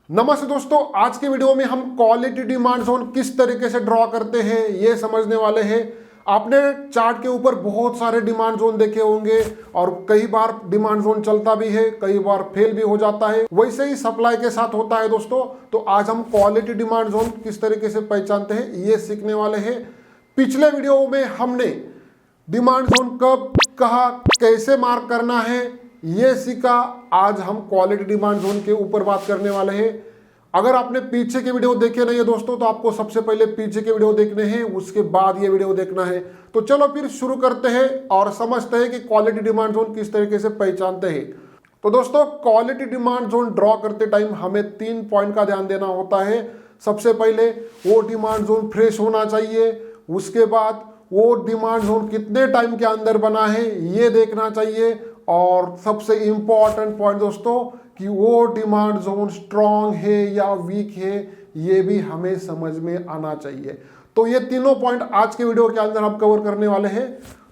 नमस्ते दोस्तों, आज के वीडियो में हम क्वालिटी डिमांड जोन किस तरीके से ड्रॉ करते हैं ये समझने वाले हैं। आपने चार्ट के ऊपर बहुत सारे डिमांड जोन देखे होंगे और कई बार डिमांड जोन चलता भी है, कई बार फेल भी हो जाता है। वैसे ही सप्लाई के साथ होता है दोस्तों। तो आज हम क्वालिटी डिमांड जोन किस तरीके से पहचानते हैं ये सीखने वाले हैं। पिछले वीडियो में हमने डिमांड जोन कब, कहाँ, कैसे मार्क करना है ये सीखा। आज हम क्वालिटी डिमांड जोन के ऊपर बात करने वाले हैं। अगर आपने पीछे के वीडियो देखे नहीं है दोस्तों, तो आपको सबसे पहले पीछे के वीडियो देखने हैं, उसके बाद ये वीडियो देखना है। तो चलो फिर शुरू करते हैं और समझते हैं कि क्वालिटी डिमांड जोन किस तरीके से पहचानते हैं। तो दोस्तों, क्वालिटी डिमांड जोन ड्रॉ करते टाइम हमें 3 पॉइंट का ध्यान देना होता है। सबसे पहले वो डिमांड जोन फ्रेश होना चाहिए, उसके बाद वो डिमांड जोन कितने टाइम के अंदर बना है ये देखना चाहिए, और सबसे इंपॉर्टेंट पॉइंट दोस्तों कि वो डिमांड जोन स्ट्रांग है या वीक है ये भी हमें समझ में आना चाहिए। तो ये तीनों पॉइंट आज के वीडियो के अंदर हम कवर करने वाले हैं।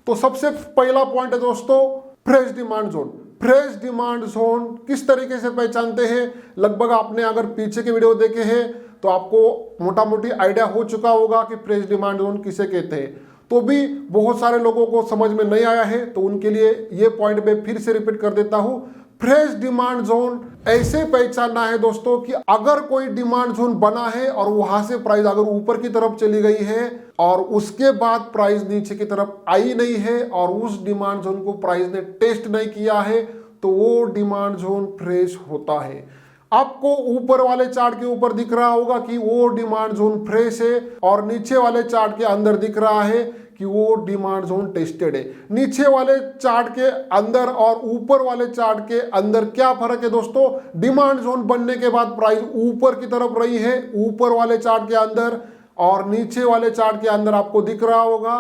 तो सबसे पहला पॉइंट है दोस्तों fresh demand zone. Fresh demand zone किस तरीके से पहचानते हैं, लगभग आपने अगर पीछे के वीडियो देखे हैं तो आपको मोटा मोटी आइडिया हो चुका होगा कि फ्रेश डिमांड जोन किसे कहते हैं। तो भी बहुत सारे लोगों को समझ में नहीं आया है, तो उनके लिए ये पॉइंट मैं फिर से रिपीट कर देता हूं। फ्रेश डिमांड जोन ऐसे पहचानना है दोस्तों कि अगर कोई डिमांड जोन बना है और वहां से प्राइस अगर ऊपर की तरफ चली गई है और उसके बाद प्राइस नीचे की तरफ आई नहीं है और उस डिमांड जोन को प्राइस ने टेस्ट नहीं किया है, तो वो डिमांड जोन फ्रेश होता है। आपको ऊपर वाले चार्ट के ऊपर दिख रहा होगा कि वो डिमांड जोन फ्रेश है, और नीचे वाले चार्ट के अंदर दिख रहा है कि वो डिमांड जोन टेस्टेड है। नीचे वाले चार्ट के अंदर और ऊपर वाले चार्ट के अंदर क्या फर्क है दोस्तों? डिमांड जोन बनने के बाद प्राइस ऊपर की तरफ रही है ऊपर वाले चार्ट के अंदर, और नीचे वाले चार्ट के अंदर आपको दिख रहा होगा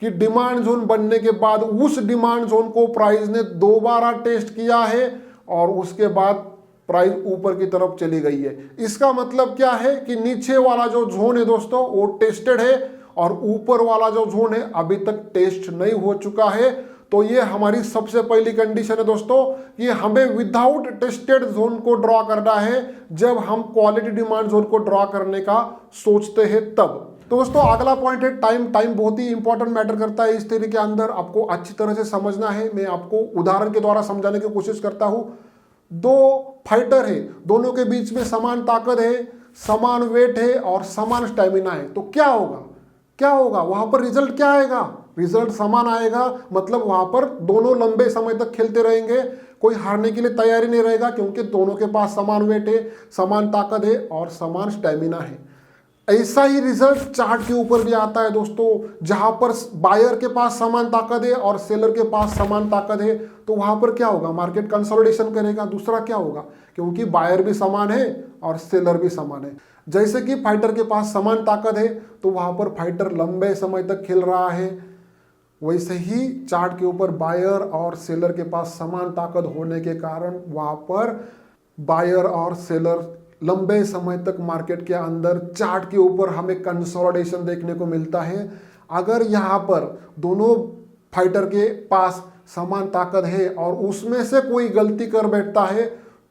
कि डिमांड जोन बनने के बाद उस डिमांड जोन को प्राइस ने दोबारा टेस्ट किया है और उसके बाद प्राइस ऊपर की तरफ चली गई है। इसका मतलब क्या है कि नीचे वाला जो जोन है दोस्तों वो टेस्टेड है और ऊपर वाला जो जोन है अभी तक टेस्ट नहीं हो चुका है। तो ये हमारी सबसे पहली कंडीशन है दोस्तों कि हमें विदाउट टेस्टेड जोन को ड्रॉ करना है जब हम क्वालिटी डिमांड जोन को ड्रॉ करने का सोचते हैं तब। तो दोस्तों अगला पॉइंट है टाइम। टाइम बहुत ही इंपॉर्टेंट मैटर करता है इस थ्योरी के अंदर, आपको अच्छी तरह से समझना है। मैं आपको उदाहरण के द्वारा समझाने की कोशिश करता हूं। दो फाइटर है, दोनों के बीच में समान ताकत है, समान वेट है और समान स्टेमिना है। तो क्या होगा, क्या होगा वहां पर? रिजल्ट क्या आएगा? रिजल्ट समान आएगा। मतलब वहां पर दोनों लंबे समय तक खेलते रहेंगे, कोई हारने के लिए तैयारी नहीं रहेगा, क्योंकि दोनों के पास समान वेट है, समान ताकत है और समान स्टेमिना है। ऐसा ही रिजल्ट चार्ट के ऊपर भी आता है दोस्तों। जहां पर बायर के पास समान ताकत है और सेलर के पास समान ताकत है, तो वहां पर क्या होगा? मार्केट कंसोलिडेशन करेगा। दूसरा क्या होगा? क्योंकि बायर भी समान है और सेलर भी समान है। जैसे कि फाइटर के पास समान ताकत है तो वहां पर फाइटर लंबे समय तक खेल रहा है, वैसे ही चार्ट के ऊपर बायर और सेलर के पास समान ताकत होने के कारण वहां पर बायर और सेलर लंबे समय तक मार्केट के अंदर चार्ट के ऊपर हमें कंसोलिडेशन देखने को मिलता है। अगर यहाँ पर दोनों फाइटर के पास समान ताकत है और उसमें से कोई गलती कर बैठता है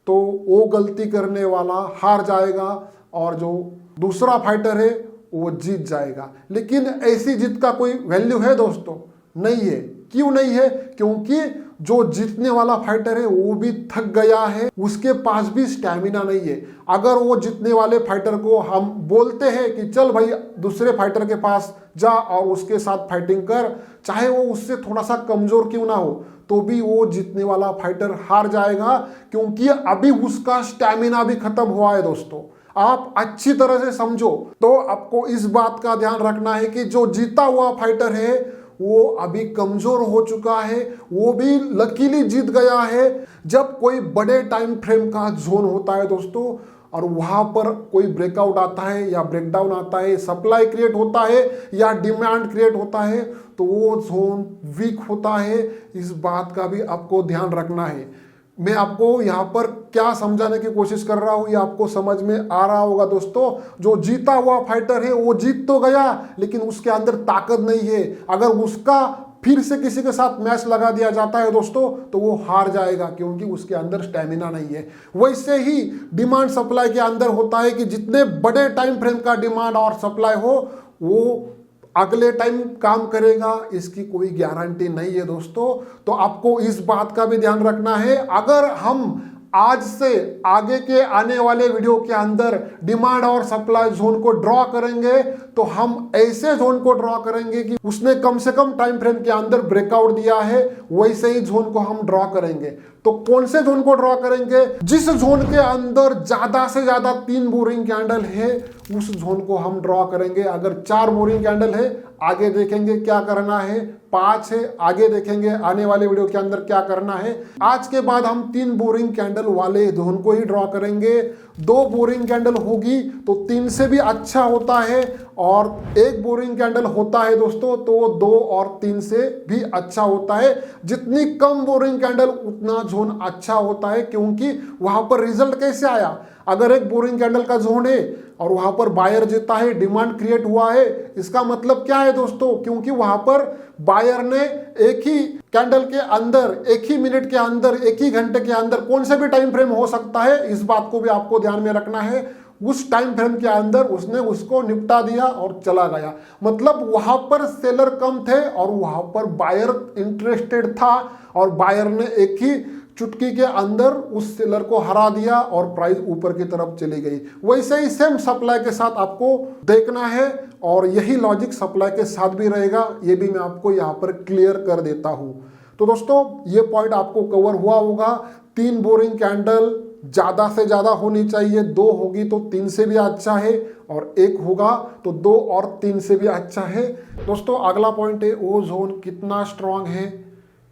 तो वो गलती करने वाला हार जाएगा और जो दूसरा फाइटर है वो जीत जाएगा। लेकिन ऐसी जीत का कोई वैल्यू है दोस्तों? नहीं है। क्यों नहीं है? क्योंकि जो जीतने वाला फाइटर है वो भी थक गया है, उसके पास भी स्टैमिना नहीं है। अगर वो जीतने वाले फाइटर को हम बोलते हैं कि चल भाई दूसरे फाइटर के पास जा और उसके साथ फाइटिंग कर, चाहे वो उससे थोड़ा सा कमजोर क्यों ना हो, तो भी वो जीतने वाला फाइटर हार जाएगा, क्योंकि अभी उसका स्टैमिना भी खत्म हुआ है दोस्तों। आप अच्छी तरह से समझो तो आपको इस बात का ध्यान रखना है कि जो जीता हुआ फाइटर है वो अभी कमजोर हो चुका है, वो भी लकीली जीत गया है। जब कोई बड़े टाइम फ्रेम का जोन होता है दोस्तों और वहां पर कोई ब्रेकआउट आता है या ब्रेकडाउन आता है, सप्लाई क्रिएट होता है या डिमांड क्रिएट होता है, तो वो जोन वीक होता है। इस बात का भी आपको ध्यान रखना है। मैं आपको यहाँ पर क्या समझाने की कोशिश कर रहा हूँ ये आपको समझ में आ रहा होगा दोस्तों। जो जीता हुआ फाइटर है वो जीत तो गया, लेकिन उसके अंदर ताकत नहीं है। अगर उसका फिर से किसी के साथ मैच लगा दिया जाता है दोस्तों, तो वो हार जाएगा क्योंकि उसके अंदर स्टेमिना नहीं है। वैसे ही डिमांड सप्लाई के अंदर होता है कि जितने बड़े टाइम फ्रेम का डिमांड और सप्लाई हो वो अगले टाइम काम करेगा, इसकी कोई गारंटी नहीं है दोस्तों। तो आपको इस बात का भी ध्यान रखना है। अगर हम आज से आगे के आने वाले वीडियो के अंदर डिमांड और सप्लाई जोन को ड्रॉ करेंगे तो हम ऐसे जोन को ड्रॉ करेंगे कि उसने कम से कम टाइम फ्रेम के अंदर ब्रेकआउट दिया है, वैसे ही जोन को हम ड्रॉ करेंगे। तो कौन से जोन को ड्रॉ करेंगे? जिस जोन के अंदर ज्यादा से ज्यादा 3 बोरिंग कैंडल है उस जोन को हम ड्रॉ करेंगे। अगर 4 बोरिंग कैंडल है आगे देखेंगे क्या करना है, 5 है आगे देखेंगे आने वाले वीडियो के अंदर क्या करना है। आज के बाद हम 3 बोरिंग कैंडल वाले जोन को ही ड्रॉ करेंगे। 2 बोरिंग कैंडल होगी तो 3 से भी अच्छा होता है, और 1 बोरिंग कैंडल होता है दोस्तों तो 2 और 3 से भी अच्छा होता है। जितनी कम बोरिंग कैंडल उतना जोन अच्छा होता है, क्योंकि वहां पर रिजल्ट कैसे आया? अगर 1 बोरिंग कैंडल का जोन है और वहां पर बायर जीता है, डिमांड क्रिएट हुआ है, इसका मतलब क्या है दोस्तों? क्योंकि वहां पर बायर ने एक ही कैंडल के अंदर, एक ही मिनट के अंदर, एक ही घंटे के अंदर, कौन से भी टाइम फ्रेम हो सकता है, इस बात को भी आपको ध्यान में रखना है, उस टाइम फ्रेम के अंदर उसने उसको निपटा दिया और चला गया। मतलब वहां पर सेलर कम थे और वहां पर बायर इंटरेस्टेड था, और बायर ने एक ही चुटकी के अंदर उस सेलर को हरा दिया और प्राइस ऊपर की तरफ चली गई। वैसे ही सेम सप्लाई के साथ आपको देखना है, और यही लॉजिक सप्लाई के साथ भी रहेगा, ये भी मैं आपको यहाँ पर क्लियर कर देता हूँ। तो दोस्तों ये पॉइंट आपको कवर हुआ होगा। 3 बोरिंग कैंडल ज्यादा से ज्यादा होनी चाहिए, 2 होगी तो 3 से भी अच्छा है, और 1 होगा तो 2 और 3 से भी अच्छा है। दोस्तों अगला पॉइंट है वो जोन कितना स्ट्रांग है,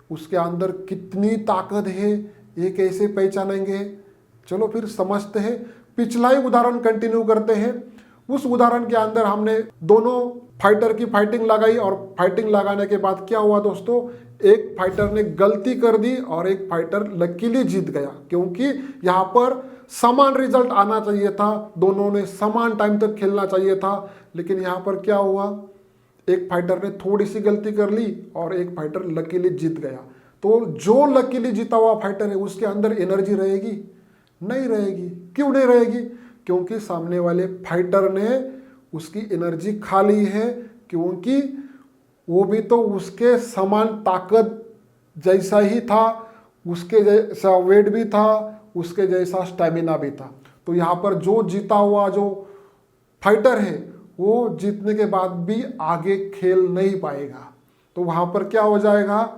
उसके अंदर कितनी ताकत है, ये कैसे पहचानेंगे? चलो फिर समझते हैं। पिछला ही उदाहरण कंटिन्यू करते हैं। उस उदाहरण के अंदर हमने दोनों फाइटर की फाइटिंग लगाई, और फाइटिंग लगाने के बाद क्या हुआ दोस्तों? एक फाइटर ने गलती कर दी और एक फाइटर लकीली जीत गया, क्योंकि यहाँ पर समान रिजल्ट आना चाहिए था, दोनों ने समान टाइम तक खेलना चाहिए था। लेकिन यहाँ पर क्या हुआ? एक फाइटर ने थोड़ी सी गलती कर ली और एक फाइटर लकीली जीत गया। तो जो लकीली जीता हुआ फाइटर है उसके अंदर एनर्जी रहेगी? नहीं रहेगी। क्यों नहीं रहेगी? क्योंकि सामने वाले फाइटर ने उसकी एनर्जी खा ली है, क्योंकि वो भी तो उसके समान ताकत जैसा ही था, उसके जैसा वेट भी था, उसके जैसा स्टेमिना भी था। तो यहाँ पर जो जीता हुआ जो फाइटर है वो जीतने के बाद भी आगे खेल नहीं पाएगा। तो वहां पर क्या हो जाएगा?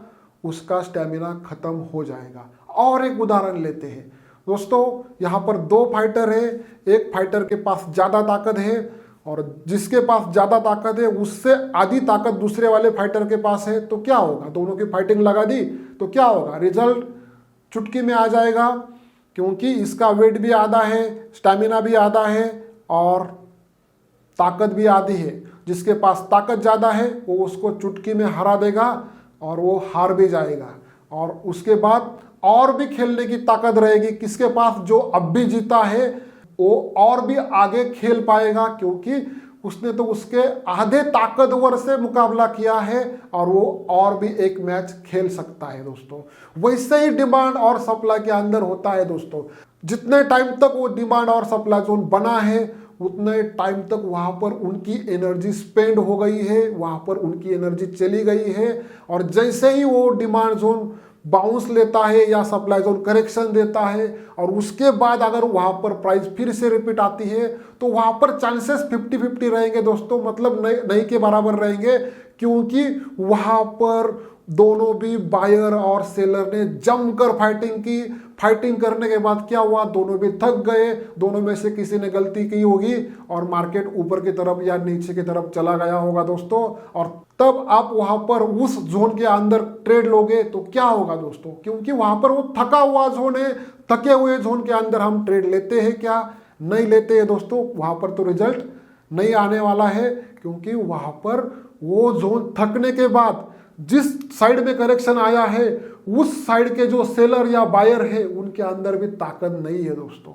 उसका स्टेमिना खत्म हो जाएगा। और एक उदाहरण लेते हैं दोस्तों। यहाँ पर 2 फाइटर है, एक फाइटर के पास ज्यादा ताकत है, और जिसके पास ज्यादा ताकत है उससे आधी ताकत दूसरे वाले फाइटर के पास है। तो क्या होगा? दोनों की फाइटिंग लगा दी तो क्या होगा? रिजल्ट चुटकी में आ जाएगा, क्योंकि इसका वेट भी आधा है, स्टेमिना भी आधा है, और ताकत भी आधी है। जिसके पास ताकत ज्यादा है वो उसको चुटकी में हरा देगा और वो हार भी जाएगा। और उसके बाद और भी खेलने की ताकत रहेगी किसके पास? जो अब भी जीता है वो और भी आगे खेल पाएगा, क्योंकि उसने तो उसके आधे ताकतवर से मुकाबला किया है और वो और भी एक मैच खेल सकता है दोस्तों। वैसे ही डिमांड और सप्लाई के अंदर होता है दोस्तों। जितने टाइम तक वो डिमांड और सप्लाई जोन बना है उतने टाइम तक वहां पर उनकी एनर्जी स्पेंड हो गई है, वहां पर उनकी एनर्जी चली गई है। और जैसे ही वो डिमांड जोन बाउंस लेता है या सप्लाई जोन करेक्शन देता है, और उसके बाद अगर वहां पर प्राइस फिर से रिपीट आती है, तो वहां पर चांसेस 50-50 रहेंगे दोस्तों। मतलब नहीं के बराबर रहेंगे, क्योंकि वहां पर दोनों भी बायर और सेलर ने जमकर फाइटिंग की। फाइटिंग करने के बाद क्या हुआ? दोनों भी थक गए, दोनों में से किसी ने गलती की होगी और मार्केट ऊपर की तरफ या नीचे की तरफ चला गया होगा दोस्तों। और तब आप वहां पर उस जोन के अंदर ट्रेड लोगे तो क्या होगा दोस्तों? क्योंकि वहां पर वो थका हुआ जोन है, थके हुए जोन के अंदर हम ट्रेड लेते हैं क्या? नहीं लेते हैं दोस्तों। वहां पर तो रिजल्ट नहीं आने वाला है, क्योंकि वहां पर वो जोन थकने के बाद जिस साइड में करेक्शन आया है उस साइड के जो सेलर या बायर है उनके अंदर भी ताकत नहीं है दोस्तों।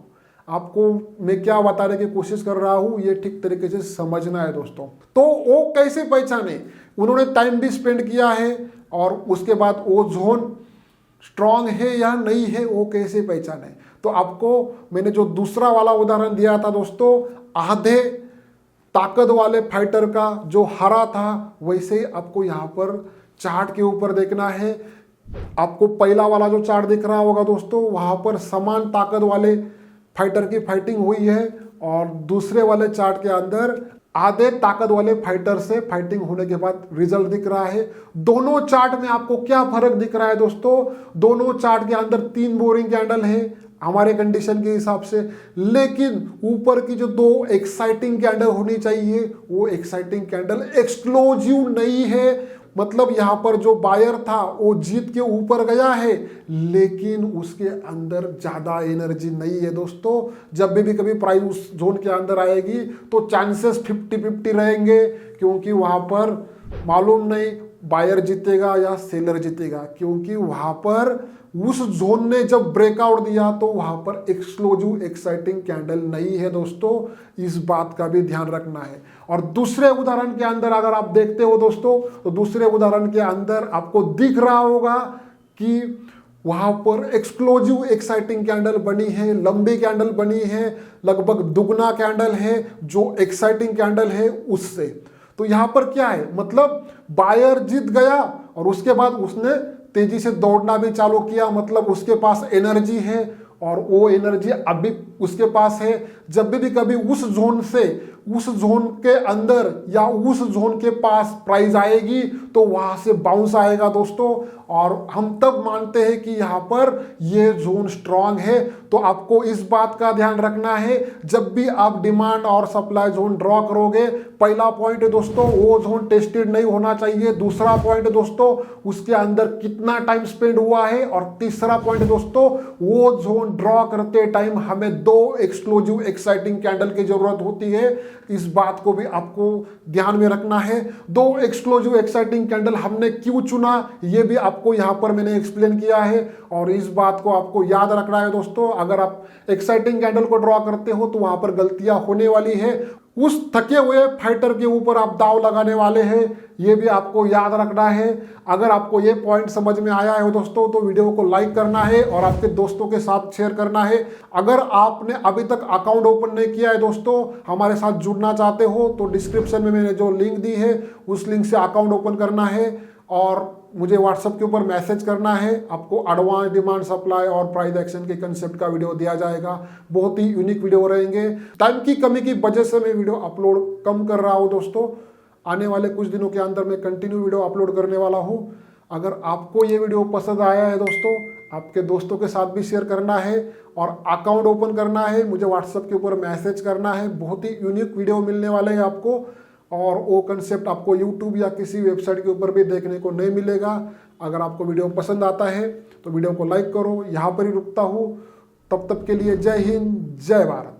आपको मैं क्या बताने की कोशिश कर रहा हूं ये ठीक तरीके से समझना है दोस्तों। तो वो कैसे पहचाने? उन्होंने टाइम भी स्पेंड किया है, और उसके बाद वो जोन स्ट्रांग है या नहीं है वो कैसे पहचाने। तो आपको मैंने जो दूसरा वाला उदाहरण दिया था दोस्तों, आधे ताकत वाले फाइटर का जो हरा था, वैसे ही आपको यहाँ पर चार्ट के ऊपर देखना है। आपको पहला वाला जो चार्ट दिख रहा होगा दोस्तों, वहां पर समान ताकत वाले फाइटर की फाइटिंग हुई है और दूसरे वाले चार्ट के अंदर आधे ताकत वाले फाइटर से फाइटिंग होने के बाद रिजल्ट दिख रहा है। दोनों चार्ट में आपको क्या फर्क दिख रहा है दोस्तों, दोनों चार्ट के अंदर 3 बोरिंग कैंडल है हमारे कंडीशन के हिसाब से, लेकिन ऊपर की जो 2 एक्साइटिंग कैंडल होनी चाहिए वो एक्साइटिंग कैंडल एक्सक्लूसिव नहीं है। मतलब यहां पर जो बायर था वो जीत के ऊपर गया है, लेकिन उसके अंदर ज्यादा एनर्जी नहीं है दोस्तों। जब भी कभी प्राइस उस जोन के अंदर आएगी तो चांसेस 50-50 रहेंगे, क्योंकि वहां पर मालूम नहीं बायर जीतेगा या सेलर जीतेगा, क्योंकि वहां पर उस जोन ने जब ब्रेकआउट दिया तो वहां पर एक्सक्लूसिव एक्साइटिंग कैंडल नहीं है दोस्तों। इस बात का भी ध्यान रखना है। और दूसरे उदाहरण के अंदर अगर आप देखते हो दोस्तों, तो दूसरे उदाहरण के अंदर आपको दिख रहा होगा कि वहां पर एक्सक्लूसिव एक्साइटिंग कैंडल बनी है, लंबी कैंडल बनी है, लगभग दुगना कैंडल है जो एक्साइटिंग कैंडल है उससे। तो यहां पर क्या है, मतलब बायर जीत गया और उसके बाद उसने तेजी से दौड़ना भी चालू किया, मतलब उसके पास एनर्जी है और वो एनर्जी अभी उसके पास है। जब भी कभी उस जोन से उस जोन के अंदर या उस जोन के पास प्राइस आएगी तो वहां से बाउंस आएगा दोस्तों, और हम तब मानते हैं कि यहां पर ये जोन स्ट्रांग है। तो आपको इस बात का ध्यान रखना है, जब भी आप डिमांड और सप्लाई जोन ड्रॉ करोगे, पहला पॉइंट है दोस्तों वो जोन टेस्टेड नहीं होना चाहिए। दूसरा पॉइंट दोस्तों उसके अंदर कितना टाइम स्पेंड हुआ है, और तीसरा पॉइंट दोस्तों वो जोन ड्रॉ करते टाइम हमें 2 एक्सक्लूसिव एक्साइटिंग कैंडल की जरूरत होती है। इस बात को भी आपको ध्यान में रखना है। 2 एक्सक्लूसिव एक्साइटिंग कैंडल हमने क्यों चुना ये भी आपको यहां पर मैंने एक्सप्लेन किया है, और इस बात को आपको याद रखना है दोस्तों। अगर आप एक्साइटिंग कैंडल को ड्रॉ करते हो तो वहां पर गलतियां होने वाली है, उस थके हुए फाइटर के ऊपर आप दाव लगाने वाले हैं, ये भी आपको याद रखना है। अगर आपको ये पॉइंट समझ में आया है दोस्तों तो वीडियो को लाइक करना है और आपके दोस्तों के साथ शेयर करना है। अगर आपने अभी तक अकाउंट ओपन नहीं किया है दोस्तों, हमारे साथ जुड़ना चाहते हो तो डिस्क्रिप्शन में मैंने जो लिंक दी है उस लिंक से अकाउंट ओपन करना है और मुझे व्हाट्सएप के ऊपर मैसेज करना है। आपको एडवांस डिमांड सप्लाई और प्राइस एक्शन के कंसेप्ट का वीडियो दिया जाएगा। बहुत ही यूनिक वीडियो रहेंगे। टाइम की कमी की वजह से मैं वीडियो अपलोड कम कर रहा हूं दोस्तों। आने वाले कुछ दिनों के अंदर मैं कंटिन्यू वीडियो अपलोड करने वाला हूं। अगर आपको ये वीडियो पसंद आया है दोस्तों, आपके दोस्तों के साथ भी शेयर करना है और अकाउंट ओपन करना है, मुझे व्हाट्सएप के ऊपर मैसेज करना है। बहुत ही यूनिक वीडियो मिलने वाले हैं आपको, और वो कंसेप्ट आपको यूट्यूब या किसी वेबसाइट के ऊपर भी देखने को नहीं मिलेगा। अगर आपको वीडियो पसंद आता है तो वीडियो को लाइक करो। यहाँ पर ही रुकता हूँ, तब तक के लिए जय हिंद, जय भारत।